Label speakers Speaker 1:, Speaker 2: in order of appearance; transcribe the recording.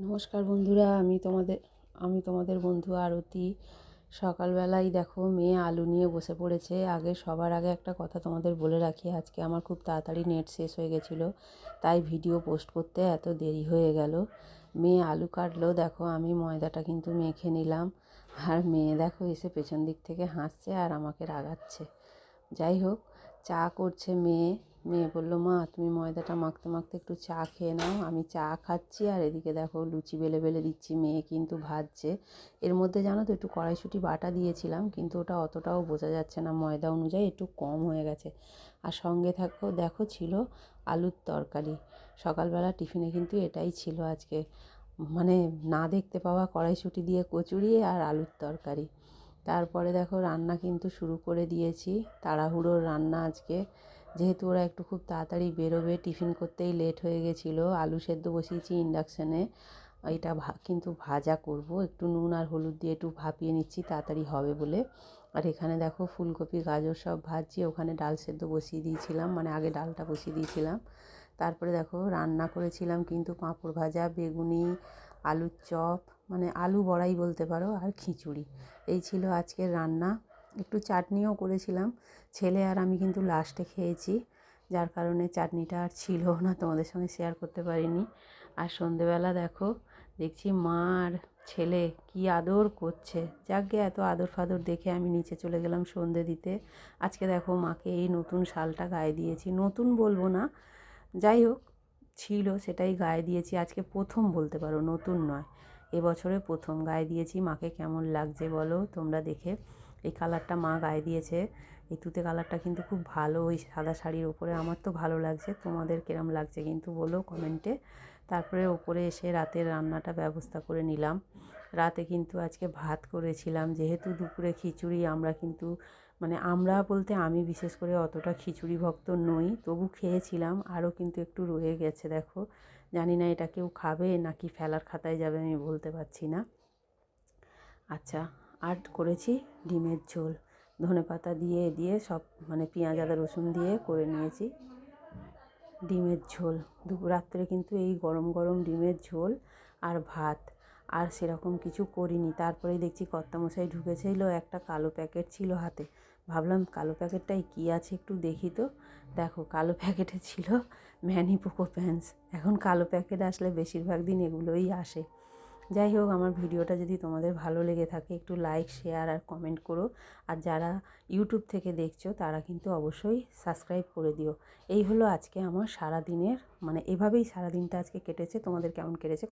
Speaker 1: নমস্কার বন্ধুরা, আমি তোমাদের বন্ধু আরতি। সকালবেলায় দেখো মেয়ে আলু নিয়ে বসে পড়েছে। সবার আগে একটা কথা তোমাদের বলে রাখি, আজকে আমার খুব তাড়াতাড়ি নেট শেষ হয়ে গেছিলো, তাই ভিডিও পোস্ট করতে এত দেরি হয়ে গেল। মেয়ে আলু কাটলো, দেখো আমি ময়দাটা কিন্তু মেখে নিলাম। আর মেয়ে দেখো এসে পেছন দিক থেকে হাসছে আর আমাকে রাগাচ্ছে। যাই হোক, চা করছে মেয়ে। মেয়ে বললো, মা তুমি ময়দাটা মাখতে মাখতে একটু চা খেয়ে নাও। আমি চা খাচ্ছি আর এদিকে দেখো লুচি বেলে বেলে দিচ্ছি, মেয়ে কিন্তু ভাজছে। এর মধ্যে জানো তো একটু কড়াইশুঁটি বাটা দিয়েছিলাম, কিন্তু ওটা অতটাও বোঝা যাচ্ছে না, ময়দা অনুযায়ী একটু কম হয়ে গেছে। আর সঙ্গে দেখো ছিল আলুর তরকারি। সকালবেলা টিফিনে কিন্তু এটাই ছিল আজকে, মানে না দেখতে পাওয়া কড়াইশুঁটি দিয়ে কচুরি আর আলুর তরকারি। তারপরে দেখো রান্না কিন্তু শুরু করে দিয়েছি, তাড়াহুড়োর রান্না আজকে, যেহেতু ওরা একটু খুব তাড়াতাড়ি বেরোবে, টিফিন করতেই লেট হয়ে গেছিলো। আলু সেদ্ধ বসিয়েছি ইন্ডাকশানে, এটা কিন্তু ভাজা করব, একটু নুন আর হলুদ দিয়ে একটু ভাপিয়ে নিচ্ছি তাড়াতাড়ি হবে বলে। আর এখানে দেখো ফুলকপি গাজর সব ভাজছি, ওখানে ডাল সেদ্ধ বসিয়ে দিয়েছিলাম, মানে আগে ডালটা বসিয়ে দিয়েছিলাম। তারপরে দেখো রান্না করেছিলাম কিন্তু পাঁপড় ভাজা, বেগুনি, আলুর চপ, মানে আলু বড়াই বলতে পারো, আর খিচুড়ি। এই ছিল আজকের রান্না। একটু চাটনিও করেছিলাম, ছেলে আর আমি কিন্তু লাস্টে খেয়েছি, যার কারণে চাটনিটা আর ছিল না, তোমাদের সঙ্গে শেয়ার করতে পারিনি। আর সন্ধেবেলা দেখো দেখছি মা আর ছেলে কি আদর করছে। যাকগে, এত আদর ফাদর দেখে আমি নিচে চলে গেলাম সন্ধে দিতে। আজকে দেখো মাকে এই নতুন শালটা গায়ে দিয়েছি, নতুন বলবো না, যাই হোক ছিল সেটাই গায়ে দিয়েছি। আজকে প্রথম বলতে পারো, নতুন নয়, এবছরে প্রথম গায়ে দিয়েছি। মাকে কেমন লাগছে বলো তোমরা দেখে। এই কালারটা মা গায়ে দিয়েছে, এই তুতে কালারটা কিন্তু খুব ভালো ওই সাদা শাড়ির ওপরে। আমার তো ভালো লাগছে, তোমাদের কিরম লাগছে কিন্তু বলো কমেন্টে। তারপরে ওপরে এসে রাতের রান্নাটা ব্যবস্থা করে নিলাম। রাতে কিন্তু আজকে ভাত করেছিলাম, যেহেতু দুপুরে খিচুড়ি, আমরা কিন্তু মানে আমরা বলতে আমি বিশেষ করে অতটা খিচুড়ি ভক্ত নই, তবু খেয়েছিলাম, আরও কিন্তু একটু রয়ে গেছে দেখো। জানি না এটা কেউ খাবে নাকি ফেলার খাতায় যাবে, আমি বলতে পারছি না। আচ্ছা, আর করেছি ডিমের ঝোল, ধনেপাতা দিয়ে দিয়ে সব, মানে পেঁয়াজ আদা রসুন দিয়ে করে নিয়েছি ডিমের ঝোল। রাত্রে কিন্তু এই গরম গরম ডিমের ঝোল আর ভাত, আর সেরকম কিছু করিনি। তারপরেই দেখছি কর্তামশাই ঢুকেছিল, একটা কালো প্যাকেট ছিল হাতে, ভাবলাম কালো প্যাকেটটায় কী আছে একটু দেখি তো। দেখো কালো প্যাকেটে ছিল ম্যানি পোকো প্যান্টস। এখন কালো প্যাকেট আসলে বেশিরভাগ দিন এগুলোই আসে। যাই হোক, আমার ভিডিওটা যদি তোমাদের ভালো লেগে থাকে একটু লাইক, শেয়ার আর কমেন্ট করো। আর যারা ইউটিউব থেকে দেখছো তারা কিন্তু অবশ্যই সাবস্ক্রাইব করে দিও। এই হলো আজকে আমার সারা দিনের, মানে এভাবেই সারা দিনটা আজকে কেটেছে। তোমাদের কেমন কেটেছে